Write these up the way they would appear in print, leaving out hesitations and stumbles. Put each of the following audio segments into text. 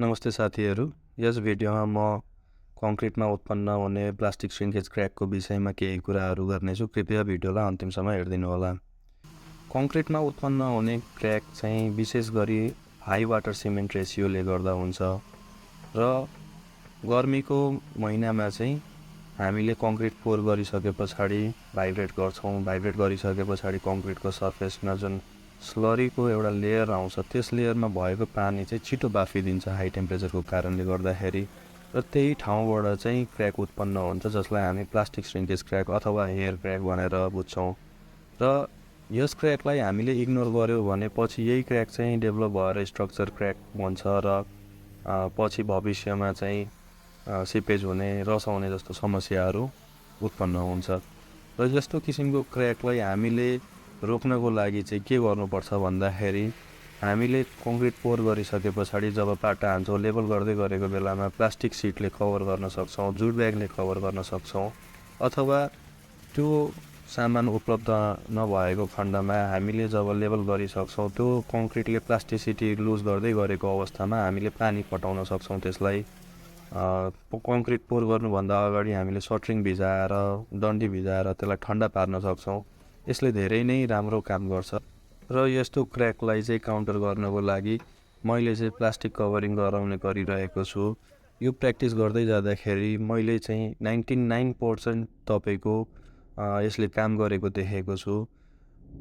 नमस्ते साथीहरू। यस भिडियोमा म कङ्क्रिटमा उत्पन्न हुने प्लास्टिक श्रिङ्केज क्र्याकको विषयमा केही कुराहरू गर्नेछु। कृपया भिडियोलाई अन्तिमसम्म हेरिदिनुहोला। कङ्क्रिटमा उत्पन्न हुने क्र्याक चाहिँ विशेष गरी हाई वाटर सिमेन्ट रेसियोले गर्दा हुन्छ र गर्मीको महिनामा चाहिँ हामीले कङ्क्रिट पोर गरिसके पछाडि भाइब्रेट गर्छौँ। भाइब्रेट गरिसके पछाडि कङ्क्रिटको सर्फेसमा जुन स्लरीको एउटा लेयर आउँछ, त्यस लेयरमा भएको पानी चाहिँ छिटो बाफिदिन्छ हाई टेम्परेचरको कारणले गर्दाखेरि, र त्यही ठाउँबाट चाहिँ क्र्याक उत्पन्न हुन्छ, जसलाई हामी प्लास्टिक श्रिङ्केज क्र्याक अथवा हेयर क्र्याक भनेर बुझ्छौँ। र यस क्र्याकलाई हामीले इग्नोर गर्यो भने पछि यही क्र्याक चाहिँ डेभलप भएर स्ट्रक्चर क्र्याक बन्छ र पछि भविष्यमा चाहिँ सिपेज हुने, रस आउने जस्तो समस्याहरू उत्पन्न हुन्छ। र यस्तो किसिमको क्र्याकलाई हामीले रोक्नको लागि चाहिँ के गर्नुपर्छ भन्दाखेरि हामीले कङ्क्रिट पोर गरिसके पछाडि जब पाटा हान्छौँ, लेबल गर्दै गरेको बेलामा प्लास्टिक सिटले कभर गर्न सक्छौँ, जुट ब्यागले कभर गर्न सक्छौँ, अथवा त्यो सामान उपलब्ध नभएको खण्डमा हामीले जब लेबल गरिसक्छौँ, त्यो कङ्क्रिटले प्लास्टिसिटी लुज गर्दै गरेको अवस्थामा हामीले पानी पटाउन सक्छौँ। त्यसलाई कङ्क्रिट पोर गर्नुभन्दा अगाडि हामीले सटरिङ भिजाएर, डन्डी भिजाएर त्यसलाई ठन्डा पार्न सक्छौँ। यसले धेरै नै राम्रो काम गर्छ। र यस्तो क्र्याकलाई चाहिँ काउन्टर गर्नको लागि मैले चाहिँ प्लास्टिक कभरिङ गरिरहेको छु। यो प्र्याक्टिस गर्दै जाँदाखेरि मैले चाहिँ 99% तपाईँको यसले काम गरेको देखेको छु।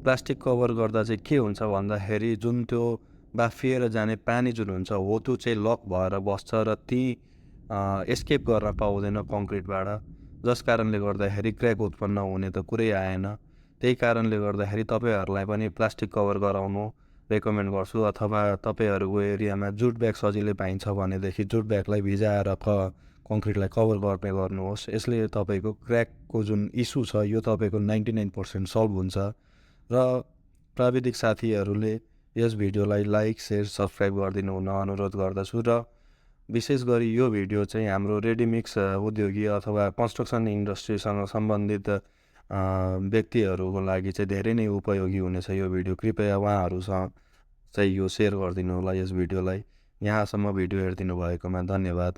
प्लास्टिक कभर गर्दा चाहिँ के हुन्छ भन्दाखेरि जुन त्यो बाफिएर जाने पानी जुन हुन्छ हो, त्यो चाहिँ लक भएर बस्छ र ती एस्केप गर्न पाउँदैन कङ्क्रिटबाट, जस कारणले गर्दाखेरि क्र्याक उत्पन्न हुने त कुरै आएन। त्यही कारणले गर्दाखेरि तपाईँहरूलाई पनि प्लास्टिक कभर गराउनु रेकमेन्ड गर्छु, अथवा तपाईँहरूको एरियामा जुट ब्याग सजिलै पाइन्छ भनेदेखि जुट ब्यागलाई भिजाएर कङ्क्रिटलाई कभर गर्नुहोस्। यसले तपाईँको क्र्याकको जुन इस्यु छ यो तपाईँको 99% सल्भ हुन्छ। र प्राविधिक साथीहरूले यस भिडियोलाई लाइक, सेयर, सब्सक्राइब गरिदिनु हुन अनुरोध गर्दछु। र विशेष गरी यो भिडियो चाहिँ हाम्रो रेडिमिक्स उद्योगी अथवा कन्स्ट्रक्सन इन्डस्ट्रीसँग सम्बन्धित व्यक्तिहरूको लागि चाहिँ धेरै नै उपयोगी हुनेछ यो भिडियो। कृपया उहाँहरूसँग चाहिँ यो सेयर गरिदिनु होला यस भिडियोलाई। यहाँसम्म भिडियो हेरिदिनु भएकोमा धन्यवाद।